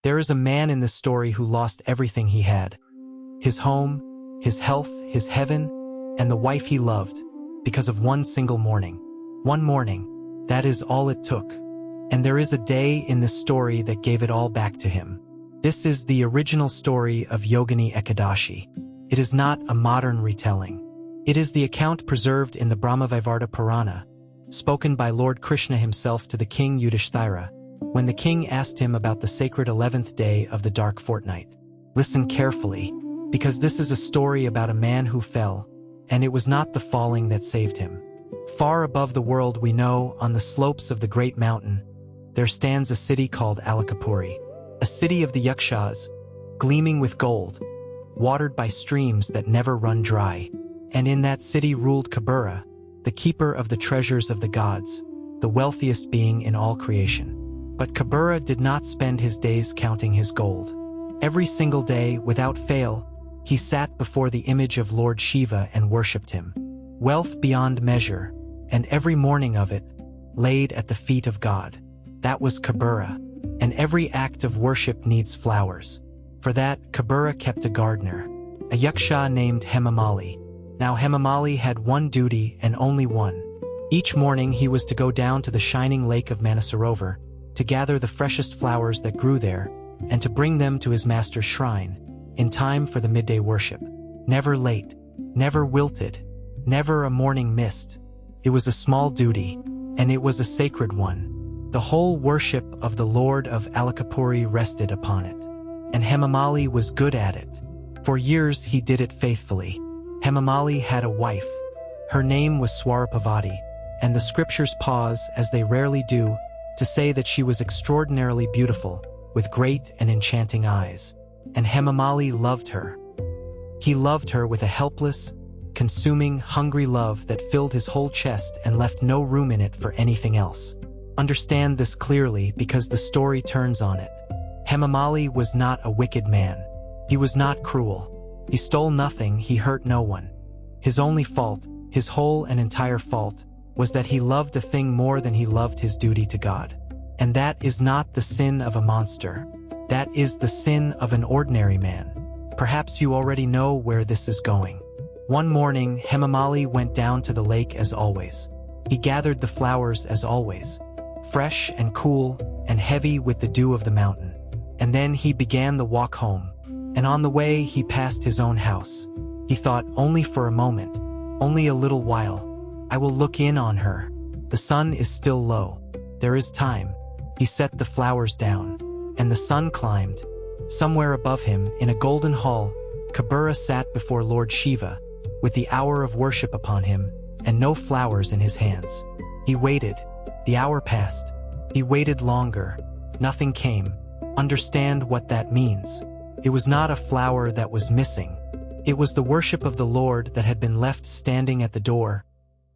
There is a man in this story who lost everything he had. His home, his health, his heaven, and the wife he loved, because of one single morning. One morning, that is all it took. And there is a day in this story that gave it all back to him. This is the original story of Yogini Ekadashi. It is not a modern retelling. It is the account preserved in the Brahma-vaivarta Purana, spoken by Lord Krishna himself to the King Yudhishthira, when the king asked him about the sacred 11th day of the dark fortnight. Listen carefully, because this is a story about a man who fell, and it was not the falling that saved him. Far above the world we know, on the slopes of the great mountain, there stands a city called Alakapuri, a city of the Yakshas, gleaming with gold, watered by streams that never run dry. And in that city ruled Kubera, the keeper of the treasures of the gods, the wealthiest being in all creation. But Kubera did not spend his days counting his gold. Every single day, without fail, he sat before the image of Lord Shiva and worshipped him. Wealth beyond measure, and every morning of it, laid at the feet of God. That was Kubera, and every act of worship needs flowers. For that, Kubera kept a gardener, a yaksha named Hemamālī. Now Hemamālī had one duty and only one. Each morning he was to go down to the shining lake of Manasarovar, to gather the freshest flowers that grew there, and to bring them to his master's shrine, in time for the midday worship. Never late, never wilted, never a morning missed. It was a small duty, and it was a sacred one. The whole worship of the Lord of Alakapuri rested upon it. And Hemamālī was good at it. For years he did it faithfully. Hemamālī had a wife. Her name was Swarapavati, and the scriptures pause, as they rarely do, to say that she was extraordinarily beautiful, with great and enchanting eyes. And Hemamālī loved her. He loved her with a helpless, consuming, hungry love that filled his whole chest and left no room in it for anything else. Understand this clearly, because the story turns on it. Hemamālī was not a wicked man. He was not cruel. He stole nothing, he hurt no one. His only fault, his whole and entire fault, was that he loved a thing more than he loved his duty to God. And that is not the sin of a monster. That is the sin of an ordinary man. Perhaps you already know where this is going. One morning, Hemamālī went down to the lake as always. He gathered the flowers as always, fresh and cool and heavy with the dew of the mountain. And then he began the walk home. And on the way, he passed his own house. He thought, only for a moment, only a little while, I will look in on her. The sun is still low. There is time. He set the flowers down, and the sun climbed. Somewhere above him, in a golden hall, Kubera sat before Lord Shiva, with the hour of worship upon him, and no flowers in his hands. He waited. The hour passed. He waited longer. Nothing came. Understand what that means. It was not a flower that was missing. It was the worship of the Lord that had been left standing at the door,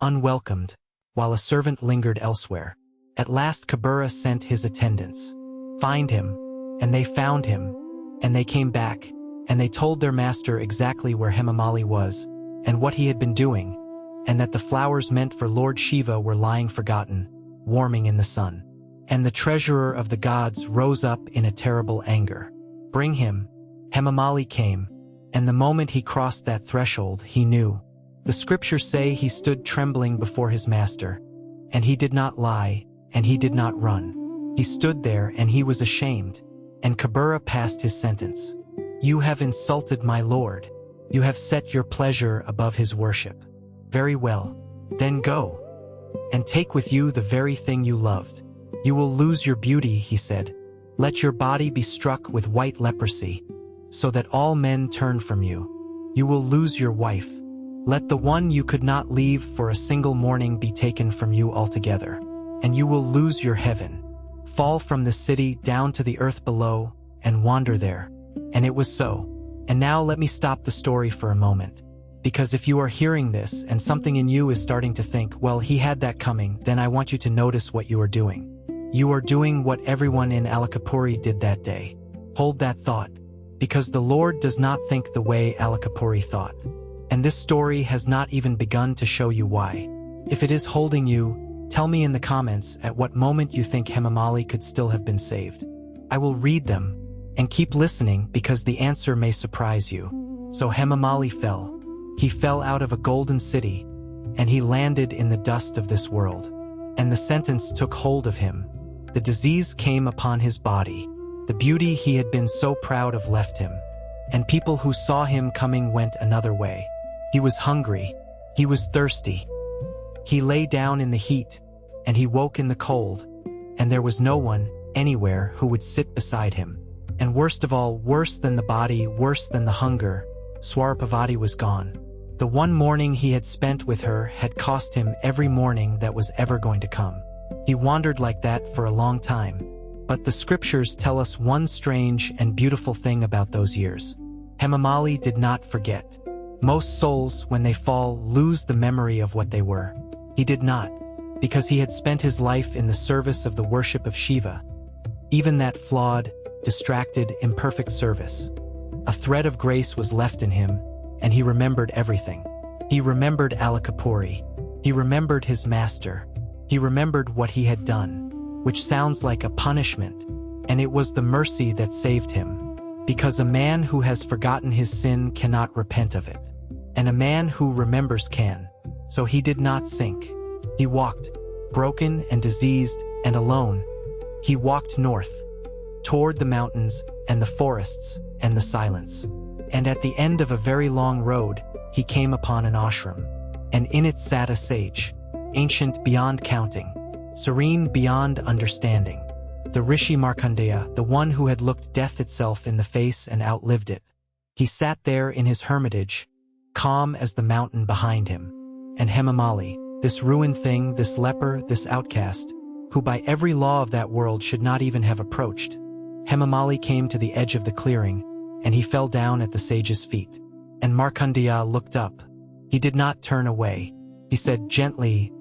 unwelcomed, while a servant lingered elsewhere. At last Kubera sent his attendants. Find him. And they found him. And they came back, and they told their master exactly where Hemamālī was, and what he had been doing, and that the flowers meant for Lord Shiva were lying forgotten, warming in the sun. And the treasurer of the gods rose up in a terrible anger. Bring him. Hemamālī came, and the moment he crossed that threshold, he knew. The scriptures say he stood trembling before his master, and he did not lie, and he did not run. He stood there, and he was ashamed. And Kubera passed his sentence. You have insulted my Lord. You have set your pleasure above his worship. Very well. Then go. And take with you the very thing you loved. You will lose your beauty, he said. Let your body be struck with white leprosy, so that all men turn from you. You will lose your wife. Let the one you could not leave for a single morning be taken from you altogether. And you will lose your heaven. Fall from the city down to the earth below, and wander there. And it was so. And now let me stop the story for a moment. Because if you are hearing this, and something in you is starting to think, well, he had that coming, then I want you to notice what you are doing. You are doing what everyone in Alakapuri did that day. Hold that thought. Because the Lord does not think the way Alakapuri thought. And this story has not even begun to show you why. If it is holding you, tell me in the comments at what moment you think Hemamālī could still have been saved. I will read them, And keep listening because the answer may surprise you. So Hemamālī fell. He fell out of a golden city, and he landed in the dust of this world. And the sentence took hold of him. The disease came upon his body. The beauty he had been so proud of left him. And people who saw him coming went another way. He was hungry. He was thirsty. He lay down in the heat, and he woke in the cold, and there was no one, anywhere, who would sit beside him. And worst of all, worse than the body, worse than the hunger, Swarpavati was gone. The one morning he had spent with her had cost him every morning that was ever going to come. He wandered like that for a long time. But the scriptures tell us one strange and beautiful thing about those years. Hemamālī did not forget. Most souls, when they fall, lose the memory of what they were. He did not, because he had spent his life in the service of the worship of Shiva. Even that flawed, distracted, imperfect service. A thread of grace was left in him, and he remembered everything. He remembered Alakapuri. He remembered his master. He remembered what he had done, which sounds like a punishment, and it was the mercy that saved him. Because a man who has forgotten his sin cannot repent of it, and a man who remembers can. So he did not sink. He walked, broken and diseased and alone. He walked north, toward the mountains and the forests and the silence. And at the end of a very long road, he came upon an ashram, and in it sat a sage, ancient beyond counting, serene beyond understanding, the Rishi Mārkaṇḍeya, the one who had looked death itself in the face and outlived it. He sat there in his hermitage, calm as the mountain behind him. And Hemamālī, this ruined thing, this leper, this outcast, who by every law of that world should not even have approached. Hemamālī came to the edge of the clearing, and he fell down at the sage's feet. And Mārkaṇḍeya looked up. He did not turn away. He said gently,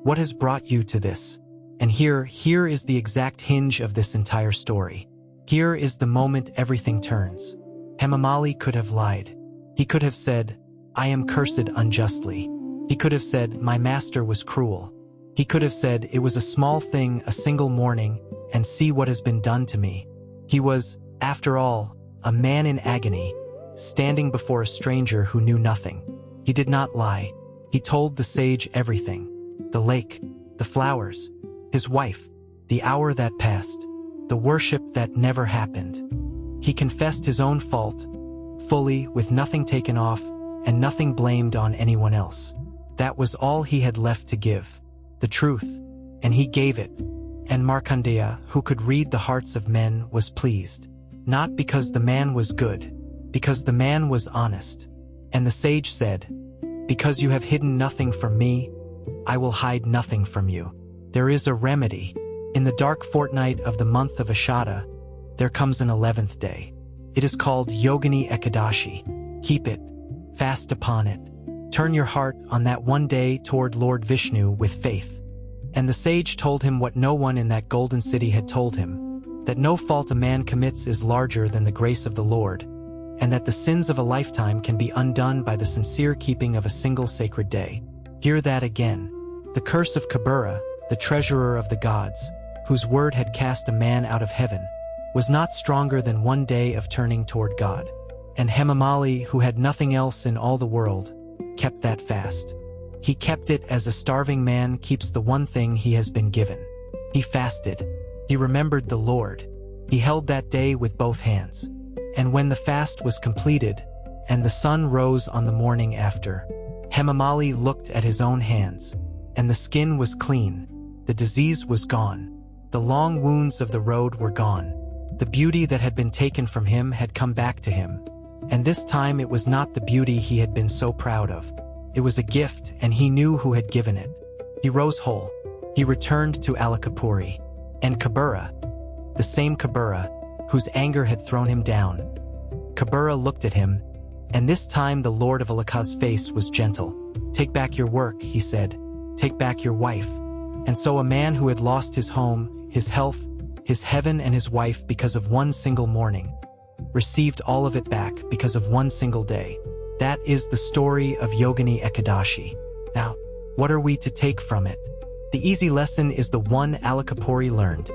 "What has brought you to this?" And here is the exact hinge of this entire story. Here is the moment everything turns. Hemamālī could have lied. He could have said, "I am cursed unjustly." He could have said, "My master was cruel." He could have said, "It was a small thing, a single morning, and see what has been done to me." He was, after all, a man in agony, standing before a stranger who knew nothing. He did not lie. He told the sage everything. The lake, the flowers, his wife, the hour that passed, the worship that never happened. He confessed his own fault, fully, with nothing taken off, and nothing blamed on anyone else. That was all he had left to give, the truth, and he gave it. And Mārkaṇḍeya, who could read the hearts of men, was pleased. Not because the man was good, because the man was honest. And the sage said, "Because you have hidden nothing from me, I will hide nothing from you." There is a remedy. In the dark fortnight of the month of Ashada, there comes an 11th day. It is called Yogini Ekadashi. Keep it. Fast upon it. Turn your heart on that one day toward Lord Vishnu with faith. And the sage told him what no one in that golden city had told him, that no fault a man commits is larger than the grace of the Lord, and that the sins of a lifetime can be undone by the sincere keeping of a single sacred day. Hear that again. The curse of Kubera, the treasurer of the gods, whose word had cast a man out of heaven, was not stronger than one day of turning toward God. And Hemamālī, who had nothing else in all the world, kept that fast. He kept it as a starving man keeps the one thing he has been given. He fasted. He remembered the Lord. He held that day with both hands. And when the fast was completed, and the sun rose on the morning after, Hemamālī looked at his own hands, and the skin was clean, the disease was gone, the long wounds of the road were gone, the beauty that had been taken from him had come back to him, and this time it was not the beauty he had been so proud of. It was a gift, and he knew who had given it. He rose whole. He returned to Alakapuri. And Kubera, the same Kubera, whose anger had thrown him down. Kubera looked at him, and this time the Lord of Alaka's face was gentle. "Take back your work," he said. "Take back your wife." And so a man who had lost his home, his health, his heaven and his wife because of one single morning, received all of it back because of one single day. That is the story of Yogini Ekadashi. Now, what are we to take from it? The easy lesson is the one Alakapuri learned.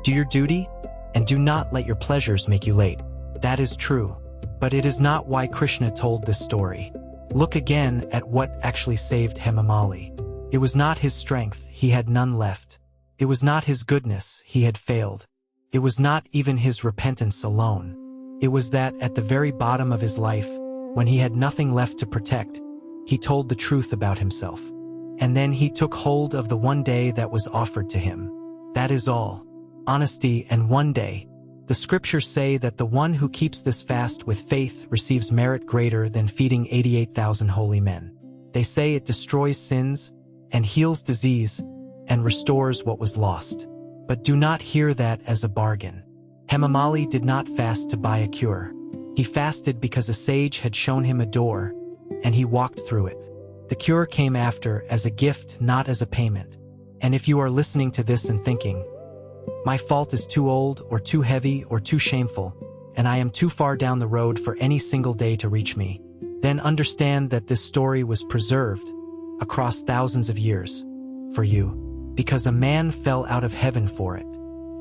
Do your duty, and do not let your pleasures make you late. That is true, but it is not why Krishna told this story. Look again at what actually saved Hemamālī. It was not his strength, he had none left. It was not his goodness, he had failed. It was not even his repentance alone. It was that at the very bottom of his life, when he had nothing left to protect, he told the truth about himself. And then he took hold of the one day that was offered to him. That is all. Honesty and one day. The scriptures say that the one who keeps this fast with faith receives merit greater than feeding 88,000 holy men. They say it destroys sins and heals disease and restores what was lost. But do not hear that as a bargain. Hemamālī did not fast to buy a cure. He fasted because a sage had shown him a door, and he walked through it. The cure came after as a gift, not as a payment. And if you are listening to this and thinking, my fault is too old or too heavy or too shameful, and I am too far down the road for any single day to reach me, then understand that this story was preserved across thousands of years for you, because a man fell out of heaven for it,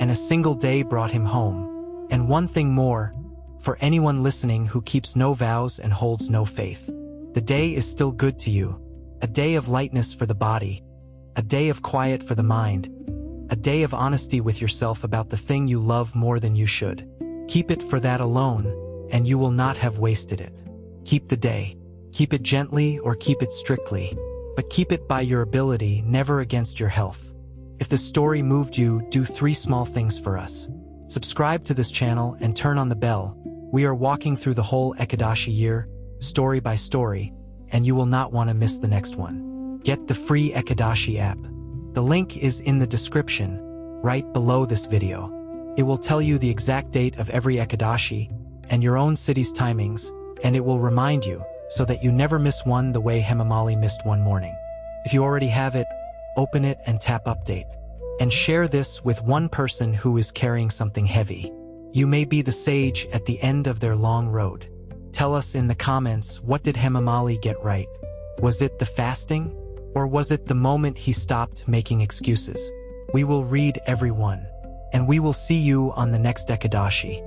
and a single day brought him home. And one thing more, for anyone listening who keeps no vows and holds no faith, the day is still good to you, a day of lightness for the body, a day of quiet for the mind, a day of honesty with yourself about the thing you love more than you should. Keep it for that alone, and you will not have wasted it. Keep the day. Keep it gently or keep it strictly, but keep it by your ability, never against your health. If the story moved you, do 3 small things for us. Subscribe to this channel and turn on the bell. We are walking through the whole Ekadashi year, story by story, and you will not want to miss the next one. Get the free Ekadashi app. The link is in the description, right below this video. It will tell you the exact date of every Ekadashi and your own city's timings, and it will remind you so that you never miss one the way Hemamālī missed one morning. If you already have it, open it and tap update. And share this with one person who is carrying something heavy. You may be the sage at the end of their long road. Tell us in the comments, what did Hemamālī get right? Was it the fasting? Or was it the moment he stopped making excuses? We will read every one. And we will see you on the next Ekadashi.